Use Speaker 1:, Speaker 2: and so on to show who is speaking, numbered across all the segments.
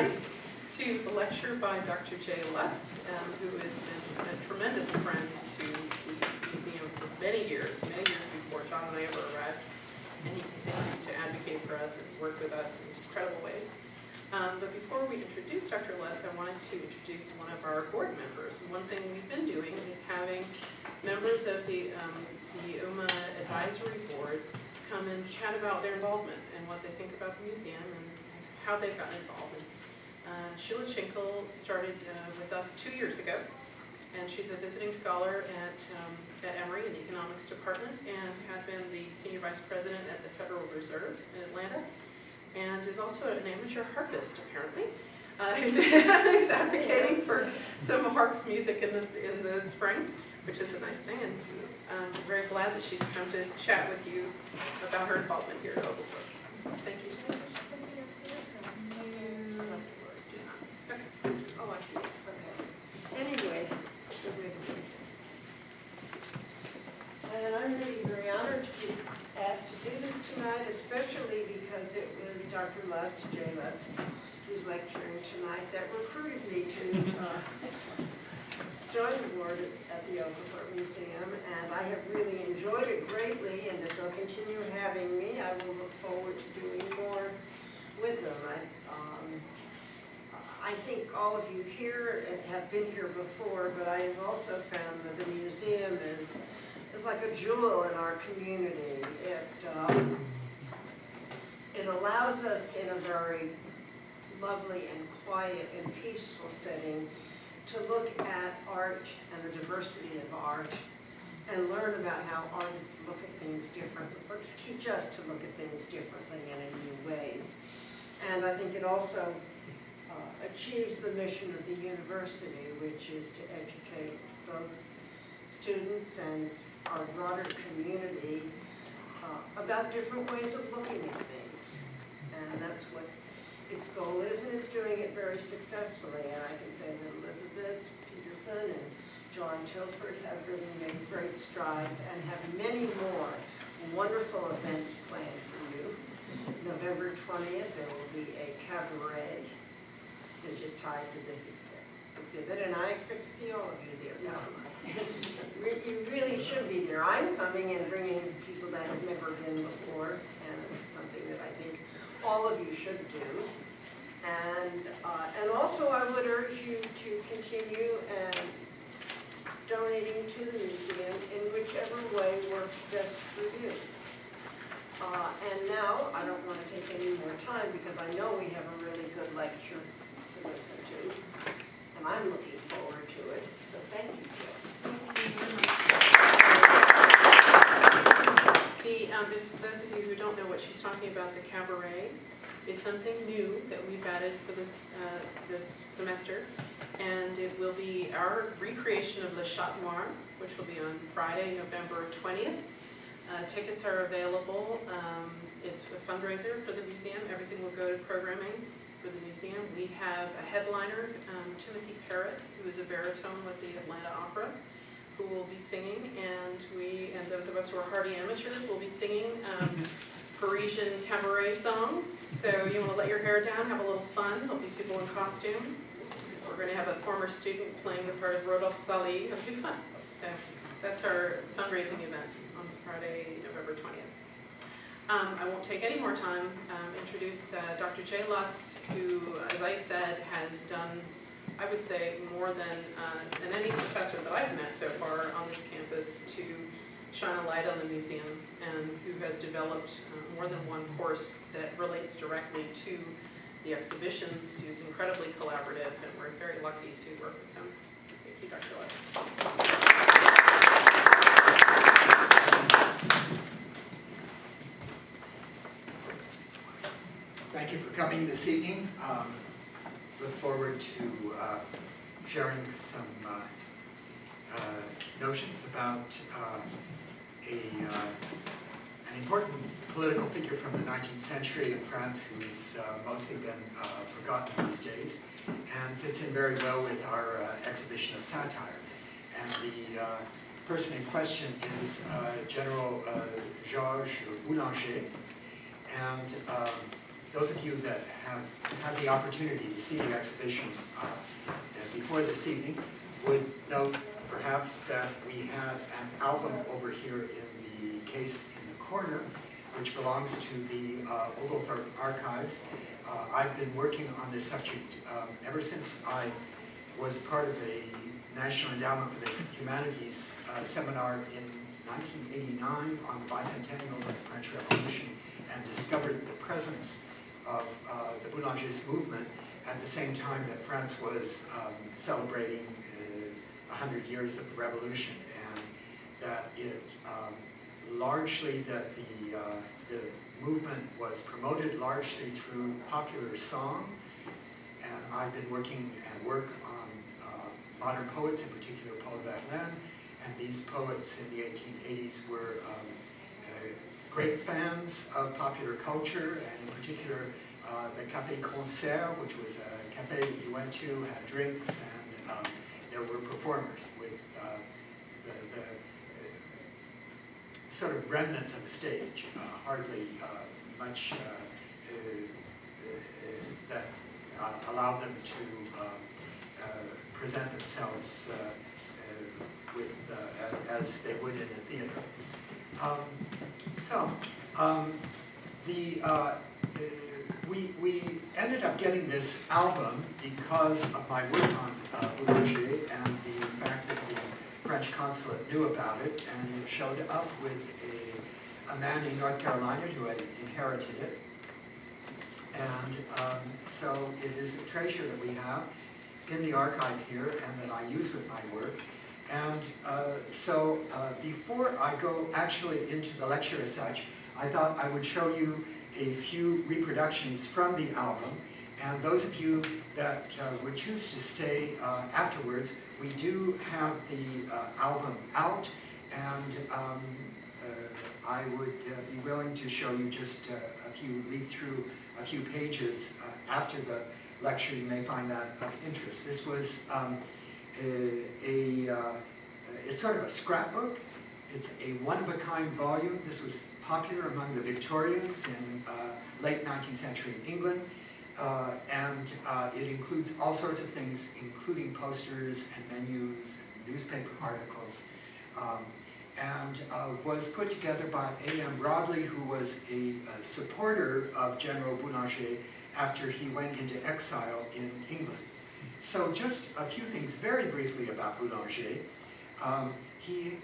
Speaker 1: tonight to the lecture by Dr. J. Lutz, who has been a tremendous friend to the museum for many years before John and I ever arrived. And he continues to advocate for us and work with us in incredible ways. But before we introduce Dr. Lutz, I wanted to introduce one of our board members. And one thing we've been doing is having members of the UMA Advisory Board come and chat about their involvement and what they think about the museum and how they've gotten involved. And Sheila Chinkle started with us 2 years ago, and she's a visiting scholar at Emory in the economics department and had been the senior vice president at the Federal Reserve in Atlanta, and is also an amateur harpist apparently. He's advocating for some harp music in the spring, which is a nice thing, and I'm very glad that she's come to chat with you about her involvement here at Oglethorpe. Thank you so much. Oh, I see.
Speaker 2: Okay. Anyway, and I'm really very honored to be asked to do this tonight, especially because it was Dr. Lutz, J. Lutz, who's lecturing tonight, that recruited me to join the board at the Oglethorpe Museum, and I have really enjoyed it greatly, and if they'll continue having me, I will look forward to doing more with them. I think all of you here have been here before, but I have also found that the museum is like a jewel in our community. It allows us in a very lovely and quiet and peaceful setting to look at art and the diversity of art and learn about how artists look at things differently, or to teach us to look at things differently and in new ways. And I think it also achieves the mission of the university, which is to educate both students and our broader community about different ways of looking at things. And that's what its goal is, and it's doing it very successfully. And I can say that Elizabeth Peterson and John Tilford have really made great strides and have many more wonderful events planned for you. November 20th, there will be a cabaret which is tied to this exhibit, and I expect to see all of you there. No, you really should be there. I'm coming and bringing people that have never been before, and it's something that I think all of you should do. And also I would urge you to continue and donating to the museum in whichever way works best for you. And now, I don't want to take any more time because I know we have a really good lecture to listen to, and I'm looking forward to it. So thank you, Jill.
Speaker 1: If those of you who don't know what she's talking about, the cabaret is something new that we've added for this semester, and it will be our recreation of Le Chat Noir, which will be on Friday, November 20th. Tickets are available. It's a fundraiser for the museum. Everything will go to programming for the museum. We have a headliner, Timothy Parrott, who is a baritone with the Atlanta Opera, who will be singing, and those of us who are hardy amateurs will be singing Parisian cabaret songs. So you want to let your hair down, have a little fun. There'll be people in costume. We're going to have a former student playing the part of Rodolphe Saly. It'll be fun. So that's our fundraising event on Friday, November 20th. I won't take any more time. Introduce Dr. J. Lutz, who, as I said, has done, I would say, more than any professor that I've met so far on this campus to shine a light on the museum, and who has developed more than one course that relates directly to the exhibitions. He's incredibly collaborative, and we're very lucky to work with him. Thank you, Dr. Lutz.
Speaker 3: Thank you for coming this evening. Look forward to sharing some notions about an important political figure from the 19th century in France who's mostly been forgotten these days and fits in very well with our exhibition of satire. And the person in question is General Georges Boulanger. And those of you that have had the opportunity to see the exhibition before this evening would note perhaps that we had an album over here in the case in the corner, which belongs to the Oglethorpe archives. I've been working on this subject ever since I was part of a National Endowment for the Humanities seminar in 1989 on the bicentennial of the French Revolution, and discovered the presence of the Boulangist movement at the same time that France was celebrating 100 years of the Revolution, and that it largely that the movement was promoted largely through popular song. And I've been working and work on modern poets, in particular Paul Verlaine, and these poets in the 1880s were great fans of popular culture, and in particular the Café Concert, which was a cafe that you went to, had drinks, and there were performers with the sort of remnants of a stage, hardly much that allowed them to present themselves with, as they would in a theater. We ended up getting this album because of my work on Boulanger and the fact that the French consulate knew about it, and it showed up with a man in North Carolina who had inherited it. And so it is a treasure that we have in the archive here and that I use with my work. And before I go actually into the lecture as such, I thought I would show you a few reproductions from the album. And those of you that would choose to stay afterwards, we do have the album out, and I would be willing to show you just leaf through a few pages after the lecture. You may find that of interest. This was it's sort of a scrapbook. It's a one-of-a-kind volume. This was popular among the Victorians in late 19th century England. And it includes all sorts of things, including posters and menus and newspaper articles. And was put together by A.M. Broadley, who was a supporter of General Boulanger after he went into exile in England. So just a few things very briefly about Boulanger. He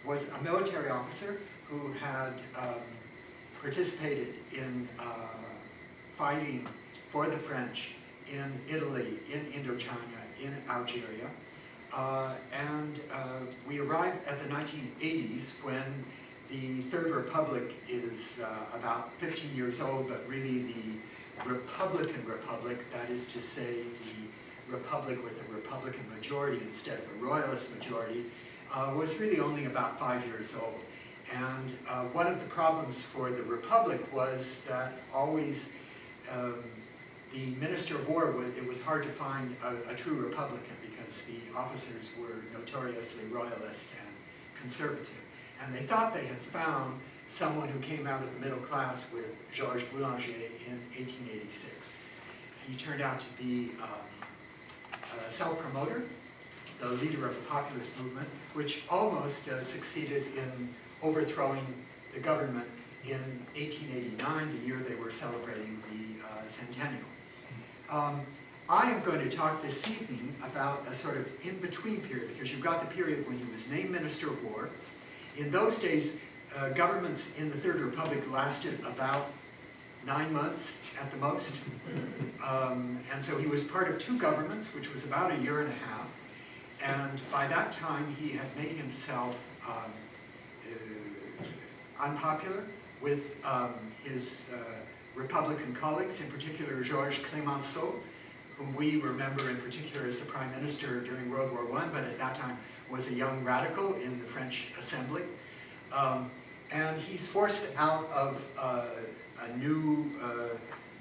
Speaker 3: was a military officer who had participated in fighting for the French in Italy, in Indochina, in Algeria. We arrive at the 1980s when the Third Republic is about 15 years old, but really the Republican Republic, that is to say the Republic with a Republican majority instead of a Royalist majority, was really only about 5 years old. And one of the problems for the Republic was that always the Minister of War, it was hard to find a true Republican because the officers were notoriously royalist and conservative. And they thought they had found someone who came out of the middle class with Georges Boulanger in 1886. He turned out to be a self-promoter, the leader of the populist movement, which almost succeeded in overthrowing the government in 1889, the year they were celebrating the centennial. I am going to talk this evening about a sort of in-between period, because you've got the period when he was named Minister of War. In those days, governments in the Third Republic lasted about 9 months at the most. And so he was part of 2 governments, which was about a year and a half. And by that time, he had made himself unpopular with his Republican colleagues, in particular Georges Clemenceau, whom we remember in particular as the Prime Minister during World War I, but at that time was a young radical in the French Assembly. And he's forced out of a new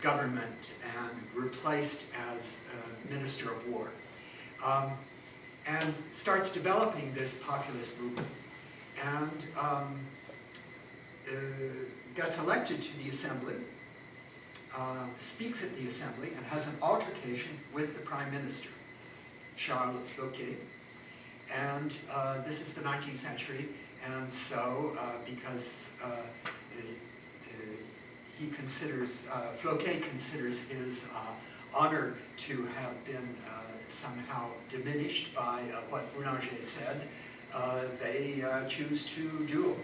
Speaker 3: government and replaced as Minister of War. And starts developing this populist movement. And gets elected to the Assembly. speaks at the assembly and has an altercation with the Prime Minister, Charles Floquet. And this is the 19th century, and so because he considers, Floquet considers his honor to have been somehow diminished by what Boulanger said, they choose to duel.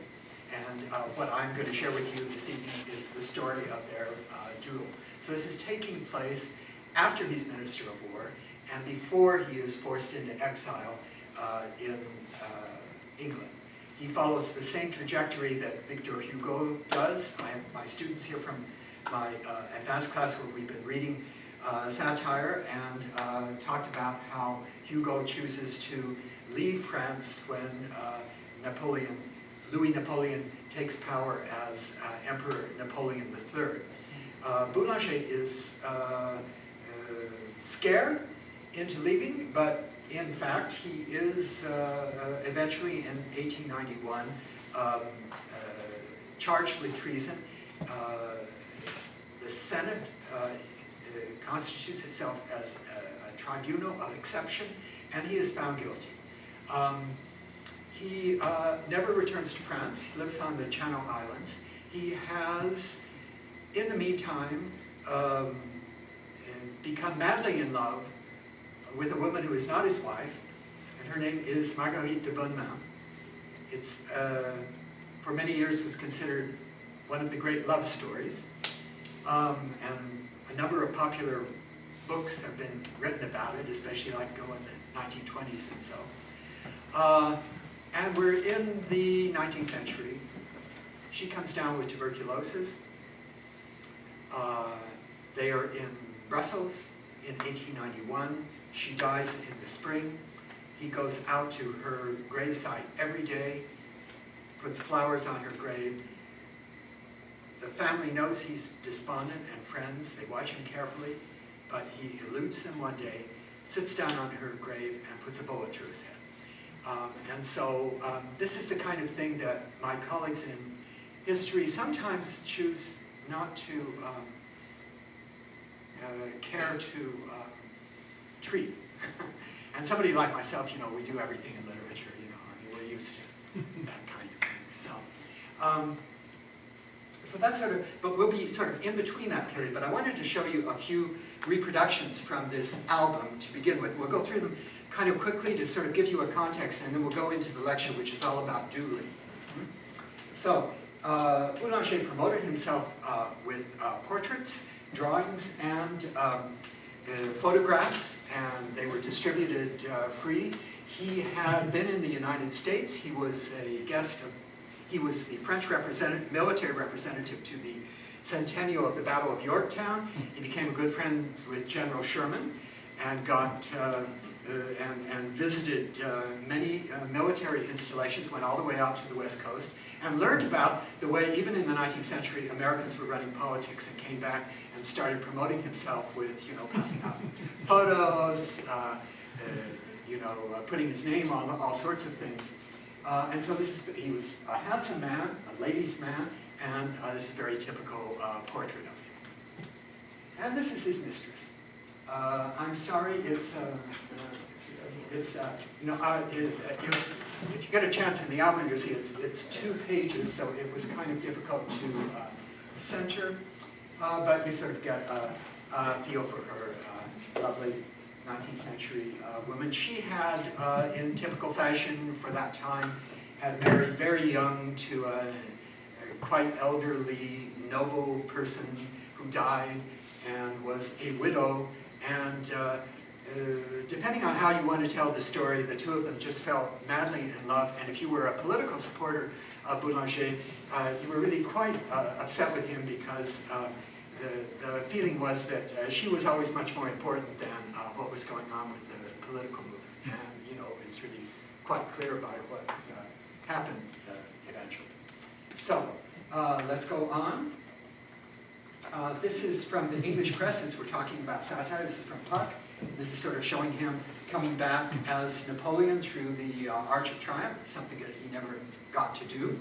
Speaker 3: And what I'm going to share with you this evening is the story of their duel. So this is taking place after he's Minister of War and before he is forced into exile in England. He follows the same trajectory that Victor Hugo does. I have my students here from my advanced class where we've been reading Satire and talked about how Hugo chooses to leave France when Louis Napoleon takes power as Emperor Napoleon III. Boulanger is scared into leaving, but in fact he is eventually in 1891 charged with treason. The Senate constitutes itself as a tribunal of exception, and he is found guilty. He never returns to France. He lives on the Channel Islands. He has, in the meantime, become madly in love with a woman who is not his wife, and her name is Marguerite de Bonnemain. It's, for many years, was considered one of the great love stories, and a number of popular books have been written about it, especially like go in the 1920s and so. And we're in the 19th century. She comes down with tuberculosis. They are in Brussels in 1891. She dies in the spring. He goes out to her gravesite every day, puts flowers on her grave. The family knows he's despondent and friends. They watch him carefully, but he eludes them one day, sits down on her grave, and puts a bullet through his head. And so this is the kind of thing that my colleagues in history sometimes choose not to care to treat. And somebody like myself, you know, we do everything in literature, you know, I mean, we're used to that kind of thing. So that's sort of, but we'll be sort of in between that period. But I wanted to show you a few reproductions from this album to begin with. We'll go through them kind of quickly to sort of give you a context, and then we'll go into the lecture, which is all about dueling. So Boulanger promoted himself with portraits, drawings, and photographs, and they were distributed free. He had been in the United States. He was a guest of, he was the French military representative to the centennial of the Battle of Yorktown. He became good friends with General Sherman and got and visited many military installations, went all the way out to the West Coast, and learned about the way, even in the 19th century, Americans were running politics, and came back and started promoting himself with, you know, passing out photos, you know, putting his name on all sorts of things. And so this is, he was a handsome man, a ladies' man, and this is a very typical portrait of him. And this is his mistress. I'm sorry, it's you know, if you get a chance in the album, you'll see it's 2 pages, so it was kind of difficult to center, but you sort of get a feel for her lovely 19th century woman. She had, in typical fashion for that time, had married very young to a quite elderly, noble person who died and was a widow. And depending on how you want to tell the story, the two of them just fell madly in love. And if you were a political supporter of Boulanger, you were really quite upset with him, because the feeling was that she was always much more important than what was going on with the political movement. And, you know, it's really quite clear by what happened eventually. So, let's go on. This is from the English press, since we're talking about satire. This is from Puck. This is sort of showing him coming back as Napoleon through the Arch of Triumph, something that he never got to do.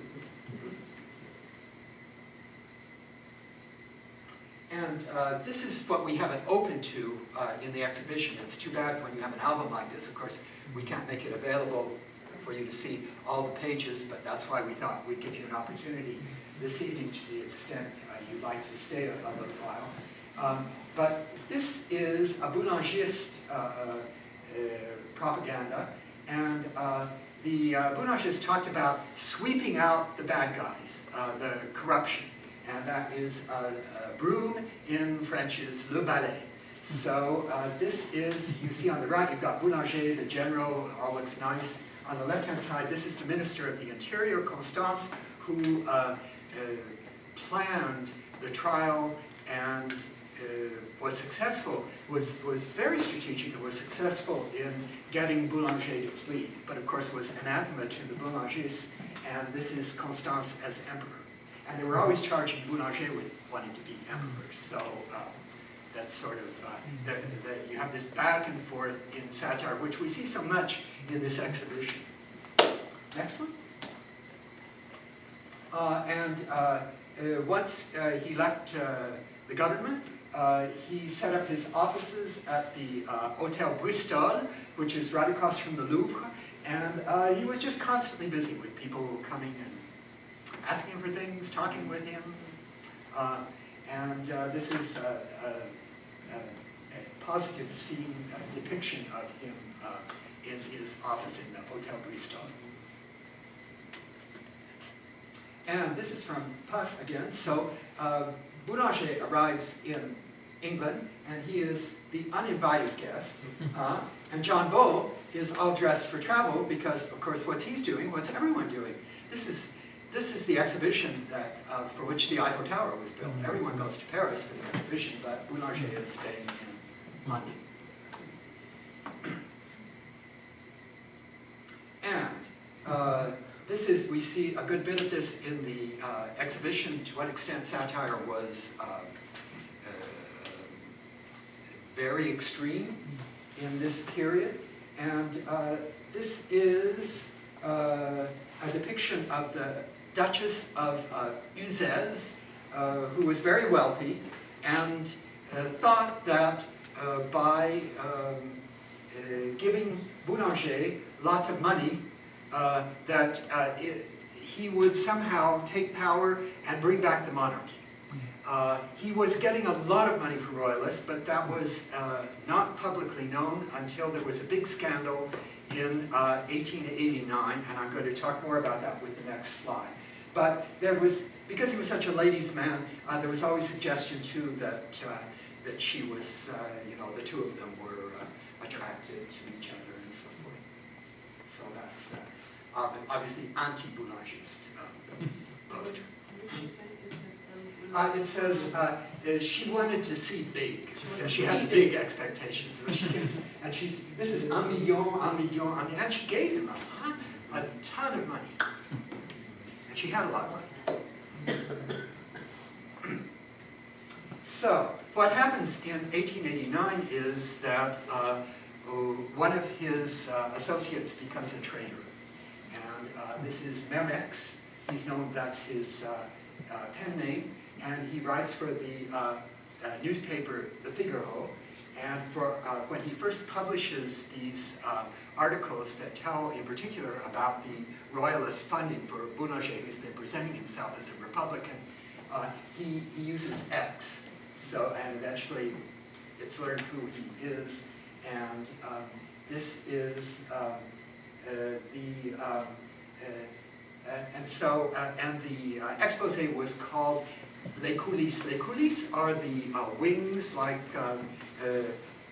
Speaker 3: And this is what we have it open to in the exhibition. It's too bad when you have an album like this, of course, we can't make it available for you to see all the pages, but that's why we thought we'd give you an opportunity this evening to the extent you'd like to stay a little while. But this is a boulangiste propaganda, and the boulangiste talked about sweeping out the bad guys, the corruption, and that is broom in French is le balai. So this is, you see on the right, you've got Boulanger, the general, all looks nice. On the left-hand side, this is the Minister of the Interior, Constance, who planned the trial and was successful, was very strategic and was successful in getting Boulanger to flee, but of course was anathema to the Boulangistes, and this is Constance as emperor. And they were always charging Boulanger with wanting to be emperor, so that's sort of, you have this back and forth in satire, which we see so much in this exhibition. Next one. Once he left the government, he set up his offices at the Hotel Bristol, which is right across from the Louvre, and he was just constantly busy with people coming and asking for things, talking with him, and this is a positive scene depiction of him in his office in the Hotel Bristol. And this is from Putt again. So Boulanger arrives in England, and he is the uninvited guest. And John Bull is all dressed for travel because, of course, what's he's doing, what's everyone doing? This is the exhibition that for which the Eiffel Tower was built. Everyone goes to Paris for the exhibition, but Boulanger is staying in London. And this is, we see a good bit of this in the exhibition, to what extent satire was very extreme in this period. And this is a depiction of the Duchess of Uzès, who was very wealthy, and thought that by giving Boulanger lots of money, that he would somehow take power and bring back the monarchy. He was getting a lot of money from royalists, but that was not publicly known until there was a big scandal in 1889, and I'm going to talk more about that with the next slide. But there was, because he was such a ladies' man, there was always suggestion too that that she was, you know, the two of them were attracted to each other and so forth. So that's obviously anti-Boulangist poster. It says she wanted to see big. She had big expectations. So she gives, and this is $1 million, and she gave him a ton of money. And she had a lot of money. So what happens in 1889 is that one of his associates becomes a traitor. And this is Mermex. He's known, that's his pen name. And he writes for the newspaper, The Figaro. And for when he first publishes these articles that tell in particular about the royalist funding for Boulanger, who's been presenting himself as a Republican, he uses X. So, and eventually it's learned who he is. And this is and the expose was called Les coulisses. Les coulisses are the wings, like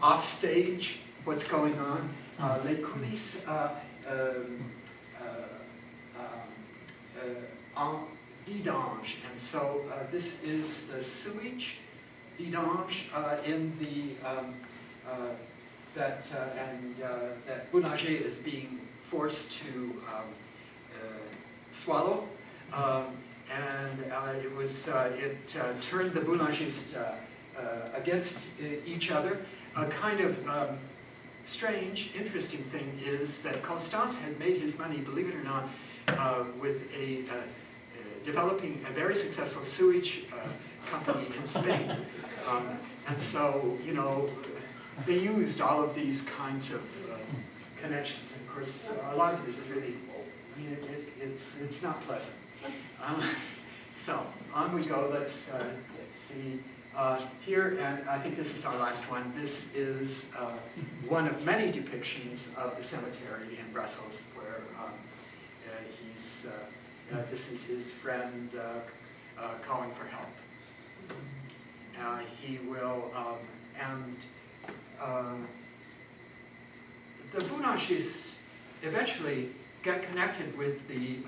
Speaker 3: off stage, what's going on. Les coulisses en vidange. And so this is the sewage vidange in the that Boulanger is being forced to swallow. And it turned the Boulangistes against each other. A kind of strange, interesting thing is that Constance had made his money, believe it or not, with developing a very successful sewage company in Spain. And so, you know, they used all of these kinds of connections. And of course, a lot of this is really, I mean, it's not pleasant. So on we go. Let's see. Here, and I think this is our last one. This is one of many depictions of the cemetery in Brussels, where this is his friend calling for help. He will, the Boulangers eventually get connected with the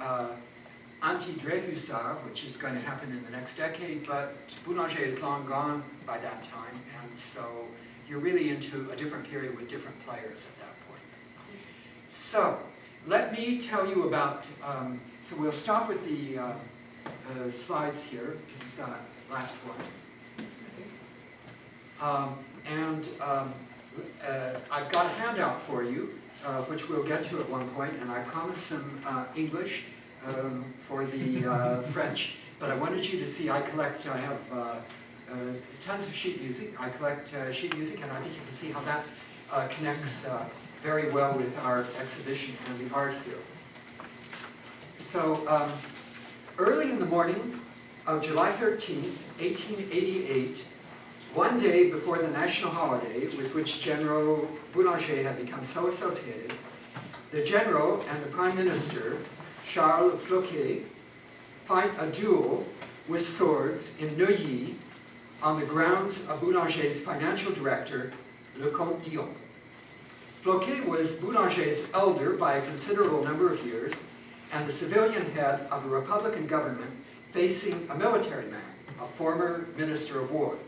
Speaker 3: anti-Dreyfusard, which is going to happen in the next decade, but Boulanger is long gone by that time, and so you're really into a different period with different players at that point. So, let me tell you about, so we'll stop with the slides here, this is the last one. I've got a handout for you, which we'll get to at one point, and I promised some English for the French, but I wanted you to see I have tons of sheet music. I collect sheet music, and I think you can see how that connects very well with our exhibition and the art here. So, early in the morning of July 13th, 1888, one day before the national holiday with which General Boulanger had become so associated, the General and the Prime Minister, Charles Floquet, fight a duel with swords in Neuilly on the grounds of Boulanger's financial director, Le Comte Dion. Floquet was Boulanger's elder by a considerable number of years and the civilian head of a Republican government facing a military man, a former Minister of War.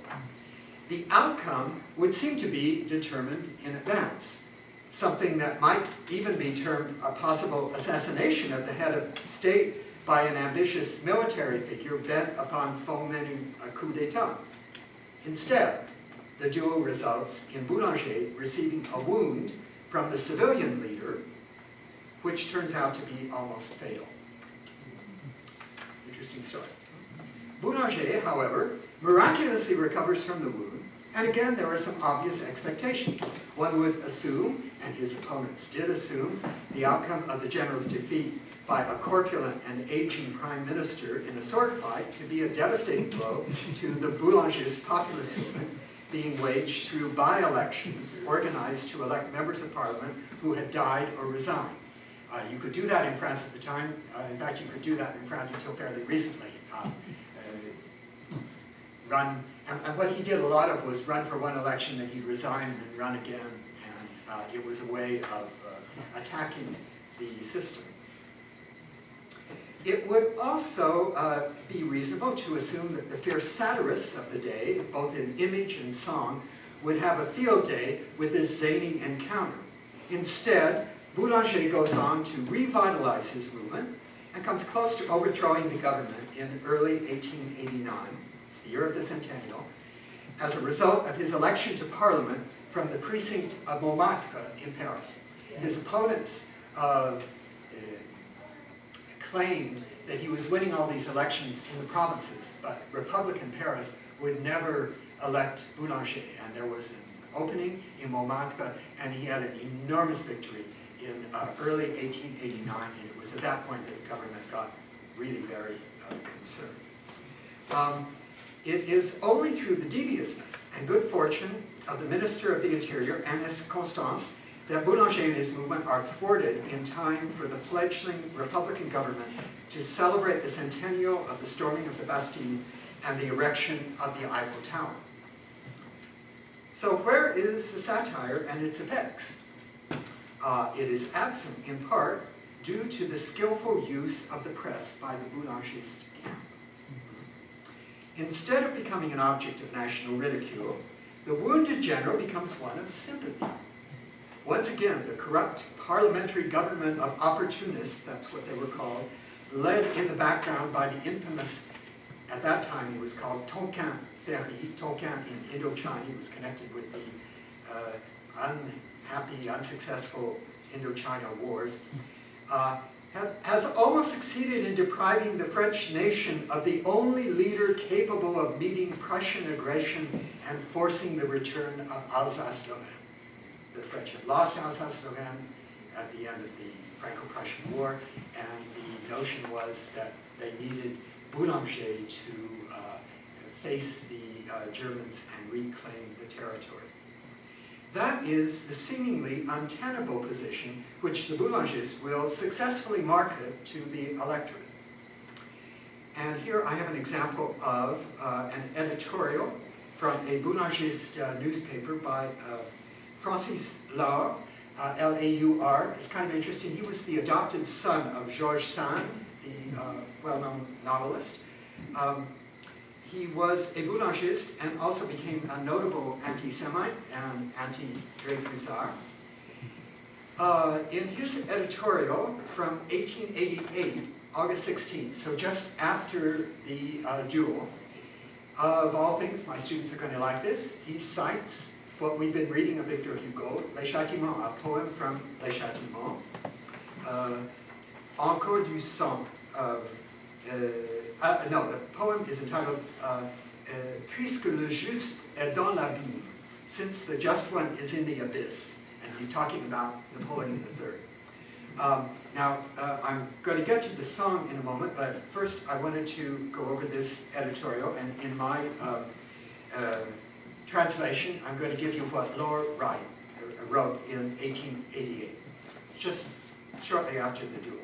Speaker 3: The outcome would seem to be determined in advance, something that might even be termed a possible assassination of the head of state by an ambitious military figure bent upon fomenting a coup d'etat. Instead, the duel results in Boulanger receiving a wound from the civilian leader, which turns out to be almost fatal. Interesting story. Boulanger, however, miraculously recovers from the wound, and again there are some obvious expectations. One would assume, and his opponents did assume, the outcome of the general's defeat by a corpulent and aging prime minister in a sword fight to be a devastating blow to the Boulanger's populist movement being waged through by-elections organized to elect members of parliament who had died or resigned. You could do that in France at the time. In fact, you could do that in France until fairly recently. And what he did a lot of was run for one election, then he'd resign and then run again, and it was a way of attacking the system. It would also be reasonable to assume that the fierce satirists of the day, both in image and song, would have a field day with this zany encounter. Instead, Boulanger goes on to revitalize his movement and comes close to overthrowing the government in early 1889. It's the year of the centennial, as a result of his election to parliament from the precinct of Montmartre in Paris. His opponents claimed that he was winning all these elections in the provinces, but Republican Paris would never elect Boulanger, and there was an opening in Montmartre, and he had an enormous victory in early 1889, and it was at that point that the government got really very concerned. It is only through the deviousness and good fortune of the Minister of the Interior, Ernest Constance, that Boulanger and his movement are thwarted in time for the fledgling Republican government to celebrate the centennial of the storming of the Bastille and the erection of the Eiffel Tower. So where is the satire and its effects? It is absent in part due to the skillful use of the press by the Boulangist camp. Instead of becoming an object of national ridicule, the wounded general becomes one of sympathy. Once again, the corrupt parliamentary government of opportunists, that's what they were called, led in the background by the infamous, at that time he was called Tonkin Ferry. Tonkin in Indochina, he was connected with the unhappy, unsuccessful Indochina wars. has almost succeeded in depriving the French nation of the only leader capable of meeting Prussian aggression and forcing the return of Alsace-Lorraine. The French had lost Alsace-Lorraine at the end of the Franco-Prussian War, and the notion was that they needed Boulanger to face the Germans and reclaim the territory. That is the seemingly untenable position which the Boulangists will successfully market to the electorate. And here I have an example of an editorial from a Boulangist newspaper by Francis Laure, L-A-U-R. It's kind of interesting. He was the adopted son of Georges Sand, the well-known novelist. He was a Boulangist and also became a notable anti-Semite and anti-Dreyfusard. In his editorial from 1888, August 16th, so just after the Duel, of all things, my students are going to like this, he cites what we've been reading of Victor Hugo, Les Châtiments, a poem from Les Châtiments, Encore du sang. No, the poem is entitled Puisque le juste est dans l'abîme, since the just one is in the abyss, and he's talking about Napoleon III. Now, I'm going to get to the song in a moment, but first I wanted to go over this editorial, and in my translation, I'm going to give you what Laure wrote in 1888, just shortly after the duel.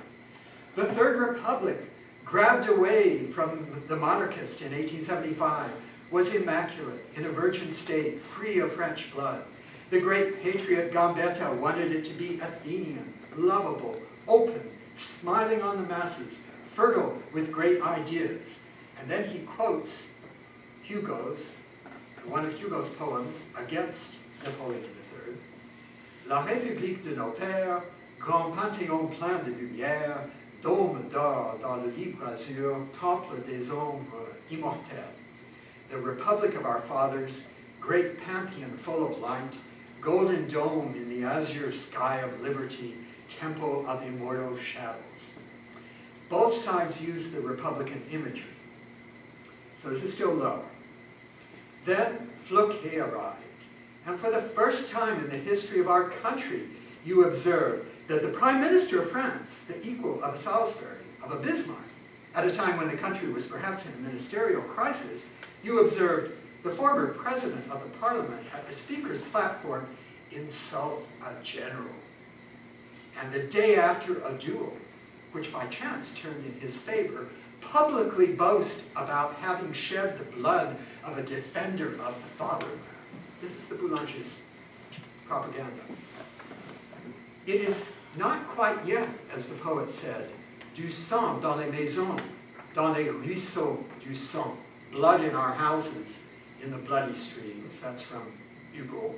Speaker 3: The Third Republic, grabbed away from the monarchist in 1875, was immaculate, in a virgin state, free of French blood. The great patriot Gambetta wanted it to be Athenian, lovable, open, smiling on the masses, fertile with great ideas. And then he quotes one of Hugo's poems against Napoleon III. La République de nos pères, grand panthéon plein de lumière, dôme d'or dans le libre azur, temple des ombres immortelles. The Republic of our fathers, great pantheon full of light, golden dome in the azure sky of liberty, temple of immortal shadows. Both sides use the Republican imagery. So this is still low. Then Floquet arrived, and for the first time in the history of our country, you observe that the Prime Minister of France, the equal of a Salisbury, of a Bismarck, at a time when the country was perhaps in a ministerial crisis, you observed the former President of the Parliament at the Speaker's platform insult a general. And the day after a duel, which by chance turned in his favor, publicly boast about having shed the blood of a defender of the fatherland. This is the Boulanger's propaganda. It is not quite yet, as the poet said, du sang dans les maisons, dans les ruisseaux du sang, blood in our houses, in the bloody streams. That's from Hugo.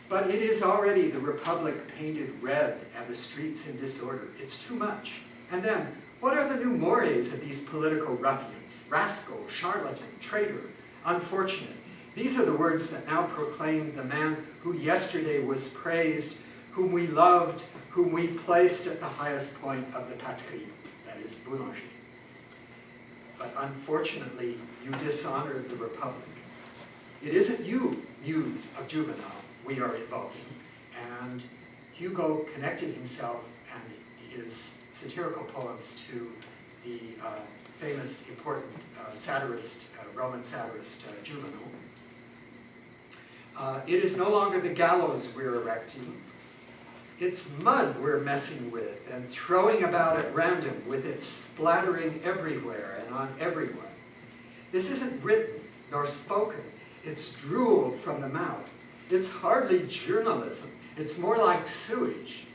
Speaker 3: But it is already the Republic painted red and the streets in disorder. It's too much. And then, what are the new mores of these political ruffians? Rascal, charlatan, traitor, unfortunate. These are the words that now proclaim the man who yesterday was praised, whom we loved, whom we placed at the highest point of the patrie, that is Boulanger. But unfortunately, you dishonor the Republic. It isn't you, muse of Juvenal, we are invoking. And Hugo connected himself and his satirical poems to the famous, important satirist, Roman satirist Juvenal. It is no longer the gallows we're erecting. It's mud we're messing with and throwing about at random with it splattering everywhere and on everyone. This isn't written nor spoken. It's drooled from the mouth. It's hardly journalism. It's more like sewage.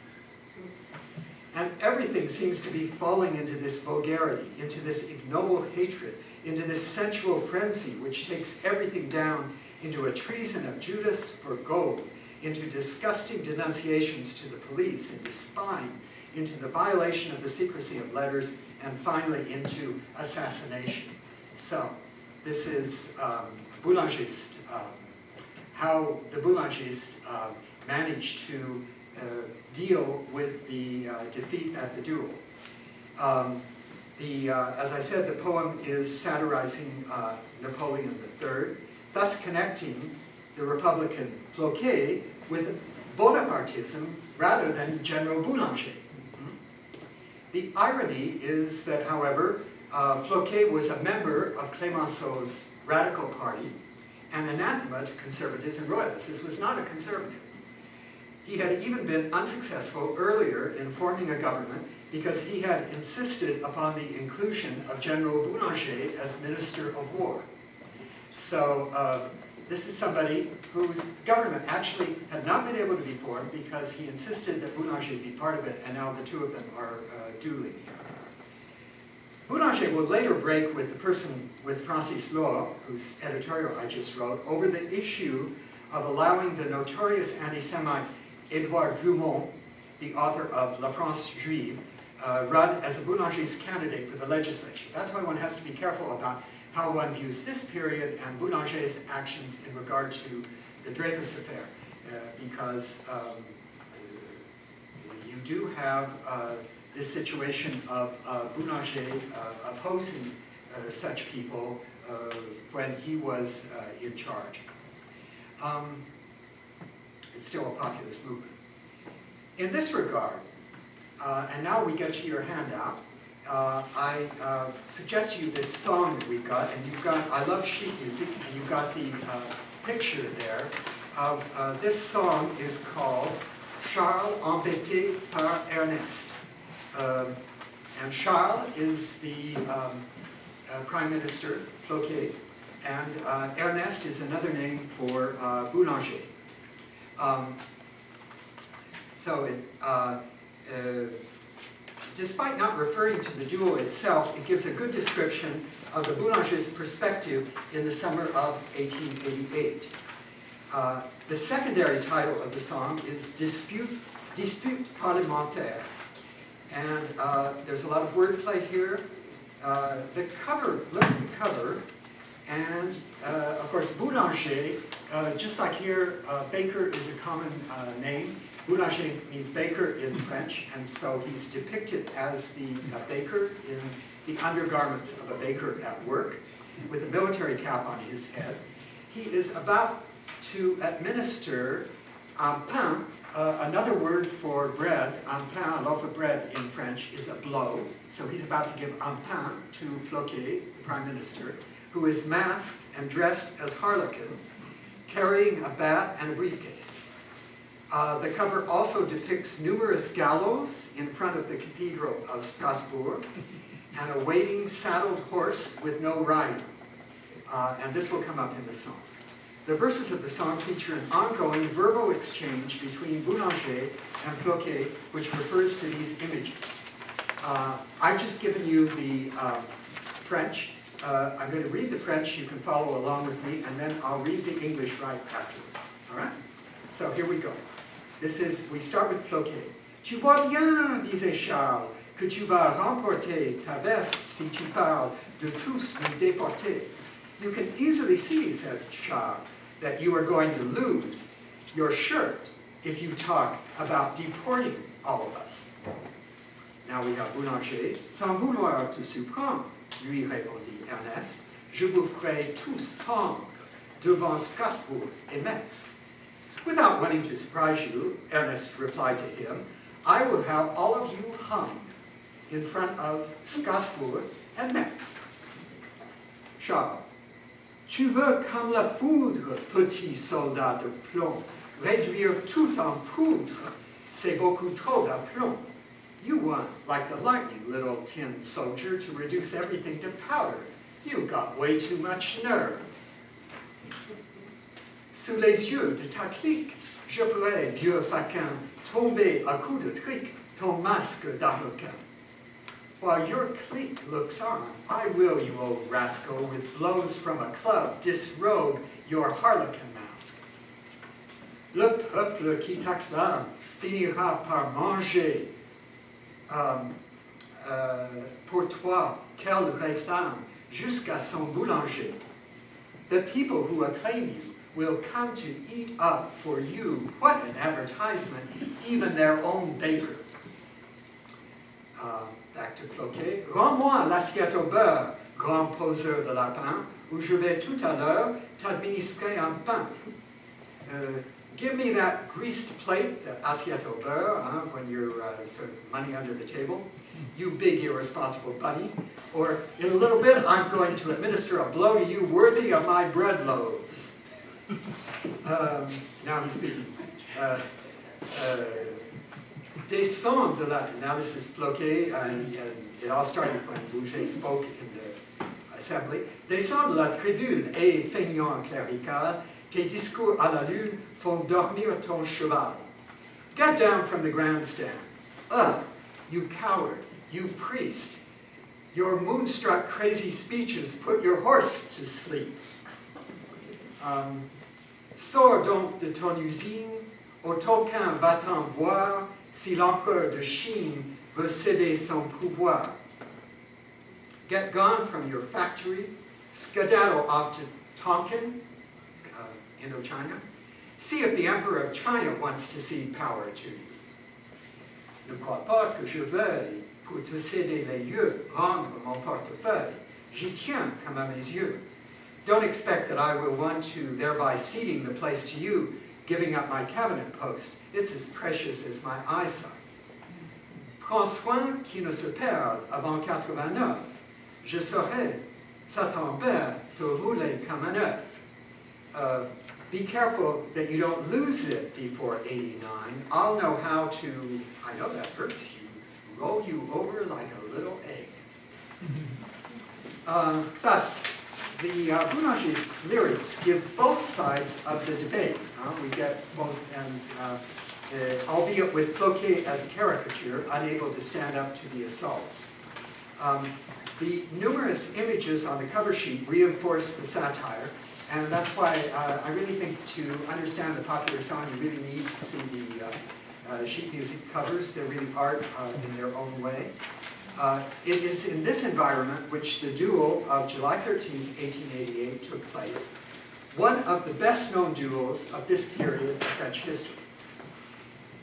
Speaker 3: And everything seems to be falling into this vulgarity, into this ignoble hatred, into this sensual frenzy which takes everything down into a treason of Judas for gold, into disgusting denunciations to the police, into spying, into the violation of the secrecy of letters, and finally into assassination. So, this is Boulangist, how the Boulangists managed to deal with the defeat at the duel. As I said, the poem is satirizing Napoleon III, thus connecting the Republican Floquet with Bonapartism rather than General Boulanger. The irony is that, however, Floquet was a member of Clemenceau's radical party and anathema to conservatives and royalists. This was not a conservative. He had even been unsuccessful earlier in forming a government because he had insisted upon the inclusion of General Boulanger as Minister of War. So this is somebody whose government actually had not been able to be formed because he insisted that Boulanger be part of it, and now the two of them are dueling. Boulanger will later break with the person, with Francis Law, whose editorial I just wrote, over the issue of allowing the notorious anti-Semite Edouard Drumont, the author of La France Juive, run as a Boulanger's candidate for the legislature. That's why one has to be careful about how one views this period and Boulanger's actions in regard to the Dreyfus affair, because you do have this situation of Boulanger opposing such people when he was in charge. It's still a populist movement. In this regard, and now we get to your handout, I suggest to you this song that we've got, and you've got, I love sheet music, and you've got the picture there of, this song is called Charles embêté par Ernest. And Charles is the Prime Minister, Floquet, and Ernest is another name for Boulanger. Despite not referring to the duel itself, it gives a good description of the Boulanger's perspective in the summer of 1888. The secondary title of the song is Dispute Parlementaire. And there's a lot of wordplay here. The cover, look at the cover, and of course Boulanger, just like here, baker is a common name. Boulanger means baker in French, and so he's depicted as the baker in the undergarments of a baker at work, with a military cap on his head. He is about to administer un pain, another word for bread. Un pain, a loaf of bread in French, is a blow. So he's about to give un pain to Floquet, the Prime Minister, who is masked and dressed as Harlequin, carrying a bat and a briefcase. The cover also depicts numerous gallows in front of the Cathedral of Strasbourg and a waiting saddled horse with no rider. And this will come up in the song. The verses of the song feature an ongoing verbal exchange between Boulanger and Floquet, which refers to these images. I've just given you the French. I'm going to read the French. You can follow along with me, and then I'll read the English right afterwards. All right? So here we go. This is, we start with Floquet. Tu vois bien, disait Charles, que tu vas remporter ta veste si tu parles de tous nous déportés. You can easily see, said Charles, that you are going to lose your shirt if you talk about deporting all of us. Now we have Boulanger. Sans vouloir te surprendre, lui répondit Ernest, je vous ferai tous pendre devant Strasbourg et Metz. Without wanting to surprise you, Ernest replied to him, I will have all of you hung in front of Strasbourg and Metz. Charles, tu veux comme la foudre, petit soldat de plomb, réduire tout en poudre, c'est beaucoup trop d'aplomb. You want, like the lightning, little tin soldier, to reduce everything to powder. You've got way too much nerve. Sous les yeux de ta clique, je ferai, vieux faquin, tomber à coups de trick ton masque d'Arlequin. While your clique looks on, I will, you old rascal, with blows from a club, disrobe your Harlequin mask. Le peuple qui t'acclame finira par manger pour toi qu'elle réclame jusqu'à son boulanger. The people who acclaim you will come to eat up for you, what an advertisement, even their own baker. Back to Floquet. Rends-moi l'assiette au beurre, grand poseur de lapin, où je vais tout à l'heure t'administrer un pain. Give me that greased plate, the assiette au beurre, when you're sort of money under the table. You big irresponsible bunny. Or in a little bit, I'm going to administer a blow to you worthy of my bread loaves. Now he's speaking. Descends de la... Now this is Floquet, and it all started when Bouger spoke in the assembly. Descends de la tribune et feignant clérical, tes discours à la lune font dormir ton cheval. Get down from the grandstand. Ugh, you coward, you priest. Your moonstruck crazy speeches put your horse to sleep. Sors donc de ton usine, aucun va-t'en voir si l'empereur de Chine veut céder son pouvoir. Get gone from your factory, skedaddle off to Tonkin, Indochina. See if the emperor of China wants to cede power to you. Ne crois pas que je veuille, pour te céder les lieux, rendre mon portefeuille. J'y tiens comme à mes yeux. Don't expect that I will want to, thereby ceding the place to you, giving up my cabinet post. It's as precious as my eyesight. Prends soin qu'il ne se perde avant 89. Je saurai, ça t'embête, te rouler comme un œuf. Be careful that you don't lose it before 89. I'll know how to, I know that hurts you, roll you over like a little egg. Thus, the Boulanger's lyrics give both sides of the debate. We get both, and albeit with Floquet as a caricature, unable to stand up to the assaults. The numerous images on the cover sheet reinforce the satire, and that's why I really think to understand the popular song, you really need to see the sheet music covers. They're really art in their own way. It is in this environment which the duel of July 13, 1888 took place, one of the best-known duels of this period of French history.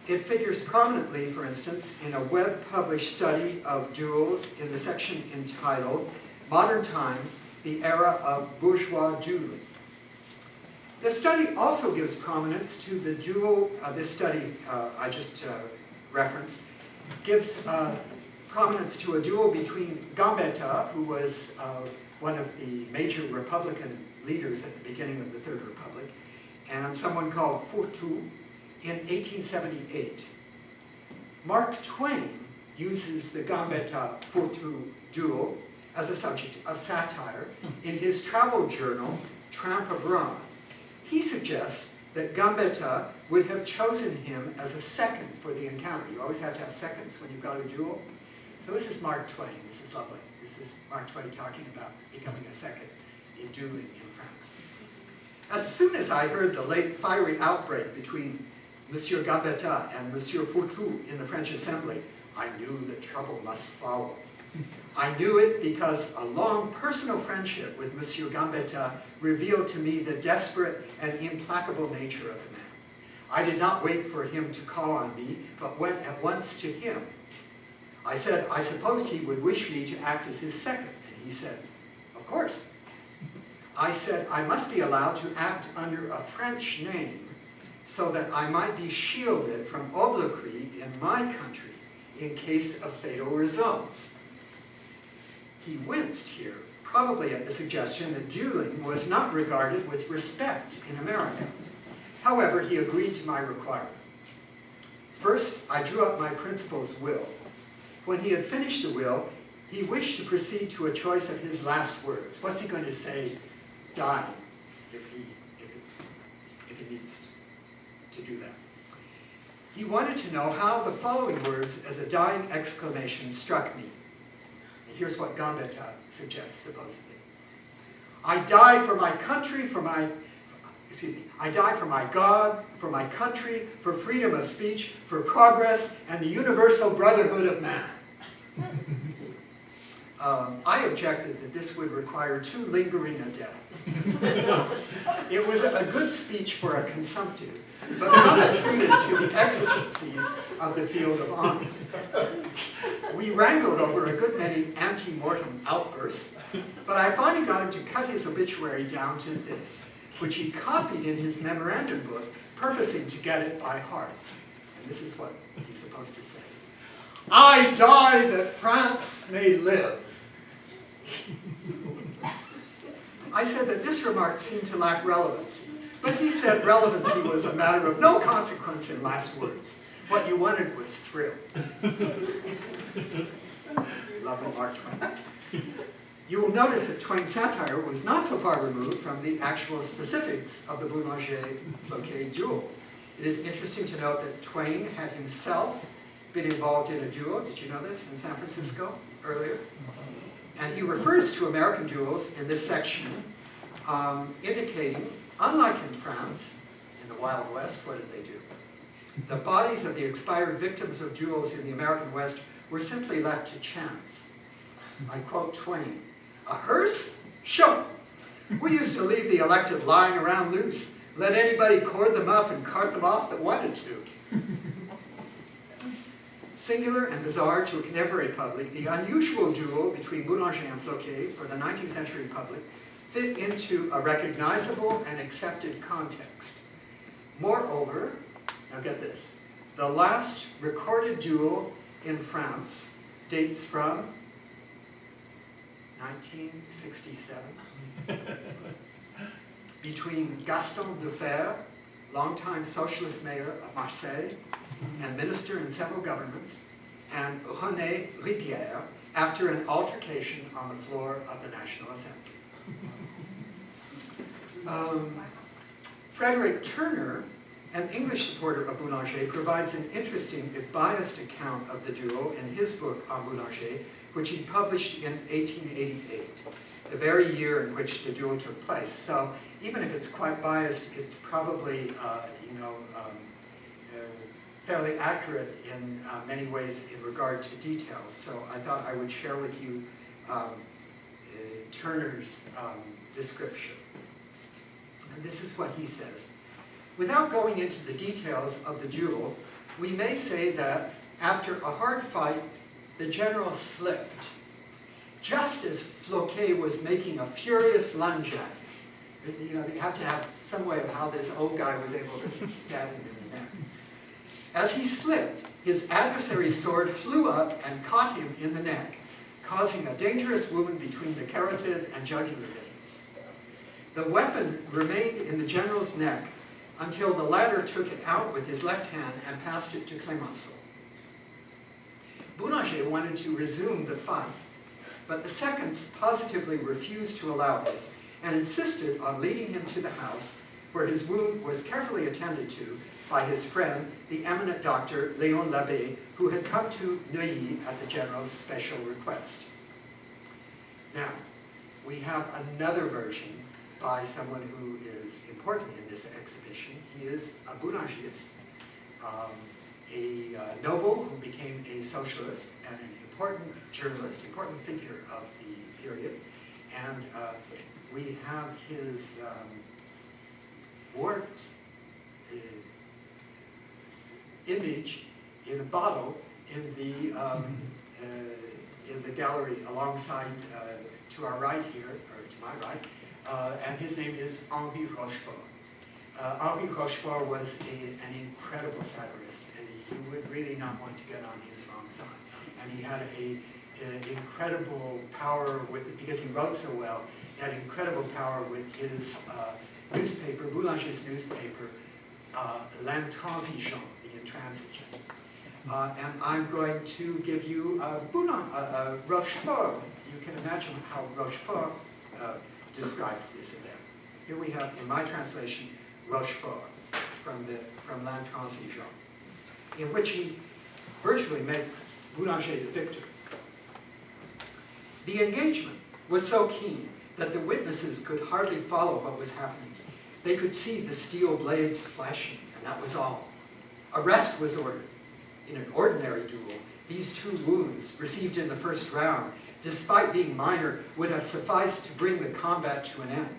Speaker 3: It figures prominently, for instance, in a web-published study of duels in the section entitled Modern Times, the Era of Bourgeois Dueling. The study also gives prominence to the duel, this study I just referenced, gives prominence to a duel between Gambetta, who was one of the major Republican leaders at the beginning of the Third Republic, and someone called Fourtou in 1878. Mark Twain uses the Gambetta-Fourtou duel as a subject of satire in his travel journal, Tramp Abroad. He suggests that Gambetta would have chosen him as a second for the encounter. You always have to have seconds when you've got a duel. So this is Mark Twain. This is lovely. This is Mark Twain talking about becoming a second in dueling in France. As soon as I heard the late fiery outbreak between Monsieur Gambetta and Monsieur Fourtou in the French Assembly, I knew that trouble must follow. I knew it because a long personal friendship with Monsieur Gambetta revealed to me the desperate and implacable nature of the man. I did not wait for him to call on me, but went at once to him. I said, I supposed he would wish me to act as his second, and he said, of course. I said, I must be allowed to act under a French name so that I might be shielded from obloquy in my country in case of fatal results. He winced here, probably at the suggestion that dueling was not regarded with respect in America. However, he agreed to my requirement. First, I drew up my principal's will. When he had finished the will, he wished to proceed to a choice of his last words. What's he going to say dying if he needs to do that? He wanted to know how the following words as a dying exclamation struck me. And here's what Gambetta suggests, supposedly. I die for my country, I die for my God, for my country, for freedom of speech, for progress, and the universal brotherhood of man. I objected that this would require too lingering a death. It was a good speech for a consumptive, but not suited to the exigencies of the field of honor. We wrangled over a good many ante-mortem outbursts, but I finally got him to cut his obituary down to this, which he copied in his memorandum book, purposing to get it by heart. And this is what he's supposed to say. I die that France may live. I said that this remark seemed to lack relevancy, but he said relevancy was a matter of no consequence in last words. What you wanted was thrill. Lovely Mark Twain. You will notice that Twain's satire was not so far removed from the actual specifics of the Boulanger-Floquet duel. It is interesting to note that Twain had himself been involved in a duel, did you know this, in San Francisco earlier? And he refers to American duels in this section, indicating, unlike in France, in the Wild West, what did they do? The bodies of the expired victims of duels in the American West were simply left to chance. I quote Twain, "A hearse? Sure. We used to leave the elected lying around loose, let anybody cord them up and cart them off that wanted to." Singular and bizarre to a contemporary public, the unusual duel between Boulanger and Floquet for the 19th century public fit into a recognizable and accepted context. Moreover, now get this, the last recorded duel in France dates from 1967 between Gaston Defferre, longtime socialist mayor of Marseille and minister in several governments, and René Ribière after an altercation on the floor of the National Assembly. Frederick Turner, an English supporter of Boulanger, provides an interesting, if biased account of the duel in his book on Boulanger, which he published in 1888, the very year in which the duel took place. So even if it's quite biased, it's probably, fairly accurate in many ways in regard to details. So I thought I would share with you Turner's description. And this is what he says. Without going into the details of the duel, we may say that after a hard fight, the general slipped, just as Floquet was making a furious lunge at him. You know, you have to have some way of how this old guy was able to stab him in the neck. As he slipped, his adversary's sword flew up and caught him in the neck, causing a dangerous wound between the carotid and jugular veins. The weapon remained in the general's neck until the latter took it out with his left hand and passed it to Clemenceau. Boulanger wanted to resume the fight, but the seconds positively refused to allow this and insisted on leading him to the house, where his wound was carefully attended to by his friend, the eminent doctor Léon Labbé, who had come to Neuilly at the general's special request. Now, we have another version by someone who is important in this exhibition. He is a Boulangist, a noble who became a socialist and an important journalist, important figure of the period. And we have his warped image in a bottle in the gallery alongside, to our right here, or to my right, and his name is Henri Rochefort. Henri Rochefort was an incredible satirist, and you would really not want to get on his wrong side. And he had an incredible power because he wrote so well, he had incredible power with his newspaper, Boulanger's newspaper, L'Intransigeant, the intransigent. And I'm going to give you Rochefort. You can imagine how Rochefort describes this event. Here we have, in my translation, Rochefort from L'Intransigeant, in which he virtually makes Boulanger the victor. The engagement was so keen that the witnesses could hardly follow what was happening. They could see the steel blades flashing, and that was all. A rest was ordered. In an ordinary duel, these two wounds, received in the first round, despite being minor, would have sufficed to bring the combat to an end.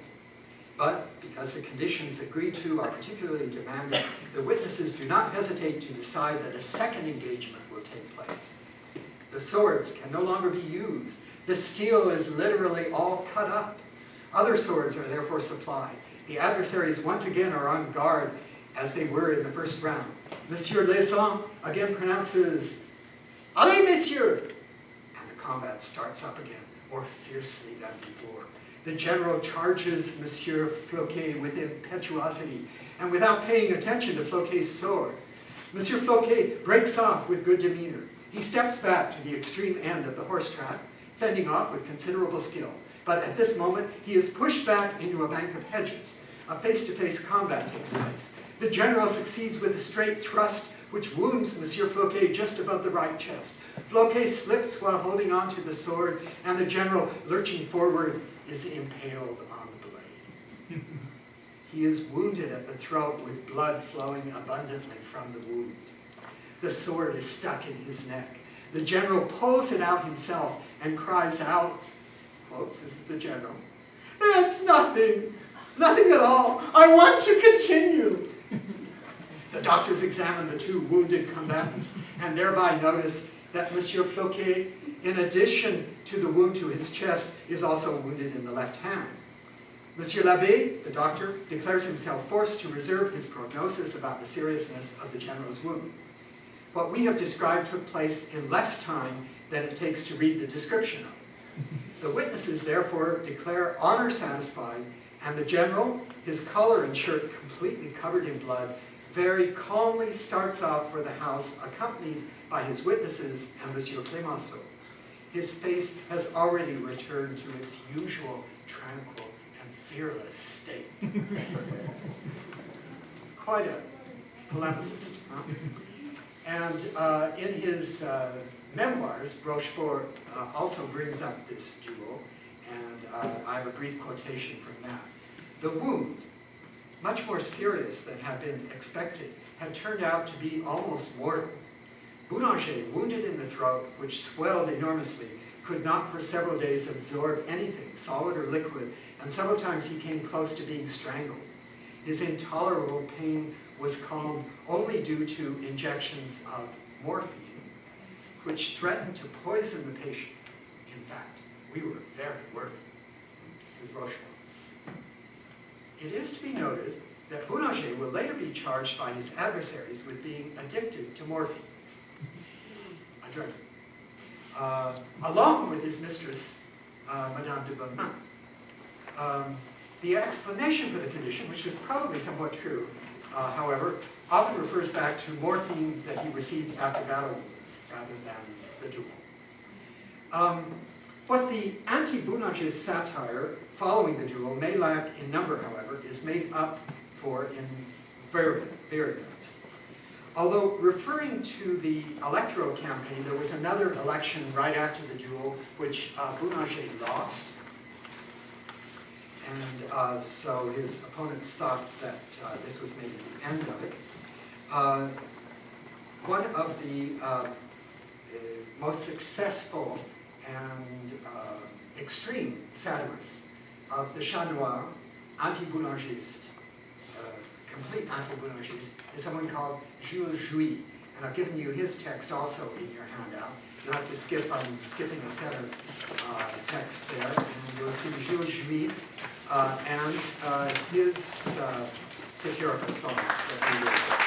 Speaker 3: But because the conditions agreed to are particularly demanding, the witnesses do not hesitate to decide that a second engagement will take place. The swords can no longer be used. The steel is literally all cut up. Other swords are therefore supplied. The adversaries once again are on guard as they were in the first round. Monsieur Lesan again pronounces, "Allez, messieurs!" And the combat starts up again, more fiercely than before. The general charges Monsieur Floquet with impetuosity and without paying attention to Floquet's sword. Monsieur Floquet breaks off with good demeanor. He steps back to the extreme end of the horse track, fending off with considerable skill. But at this moment, he is pushed back into a bank of hedges. A face-to-face combat takes place. The general succeeds with a straight thrust, which wounds Monsieur Floquet just above the right chest. Floquet slips while holding on to the sword, and the general, lurching forward, is impaled on the blade. He is wounded at the throat with blood flowing abundantly from the wound. The sword is stuck in his neck. The general pulls it out himself and cries out, quotes, this is the general, "It's nothing, nothing at all. I want to continue." The doctors examine the two wounded combatants and thereby notice that Monsieur Floquet, in addition to the wound to his chest, is also wounded in the left hand. Monsieur l'Abbé, the doctor, declares himself forced to reserve his prognosis about the seriousness of the general's wound. What we have described took place in less time than it takes to read the description of it. The witnesses therefore declare honor satisfied, and the general, his collar and shirt completely covered in blood, very calmly starts off for the house, accompanied by his witnesses and Monsieur Clemenceau. His face has already returned to its usual tranquil and fearless state. He's quite a polemicist. Huh? And in his memoirs, Rochefort also brings up this duel, and I have a brief quotation from that. The wound, much more serious than had been expected, had turned out to be almost mortal. Boulanger, wounded in the throat, which swelled enormously, could not for several days absorb anything, solid or liquid, and several times he came close to being strangled. His intolerable pain was calmed only due to injections of morphine, which threatened to poison the patient. In fact, we were very worried. This is Rochefort. It is to be noted that Boulanger will later be charged by his adversaries with being addicted to morphine, a drug, along with his mistress, Madame de Bonneman. The explanation for the condition, which was probably somewhat true, however, often refers back to morphine that he received after battle wounds rather than the duel. What the anti-Boulanger's satire following the duel may lack in number, however, is made up for in virulence. Although referring to the electoral campaign, there was another election right after the duel, which Boulanger lost. And so his opponents thought that this was maybe the end of it. One of the most successful and extreme satirists of the Chat Noir, anti-Boulangiste, complete anti-Boulangiste, is someone called Jules Jouy. And I've given you his text also in your handout. You'll have to skip, I'm skipping a set of texts there, and you'll see Jules Jouy and his satirical song that he wrote.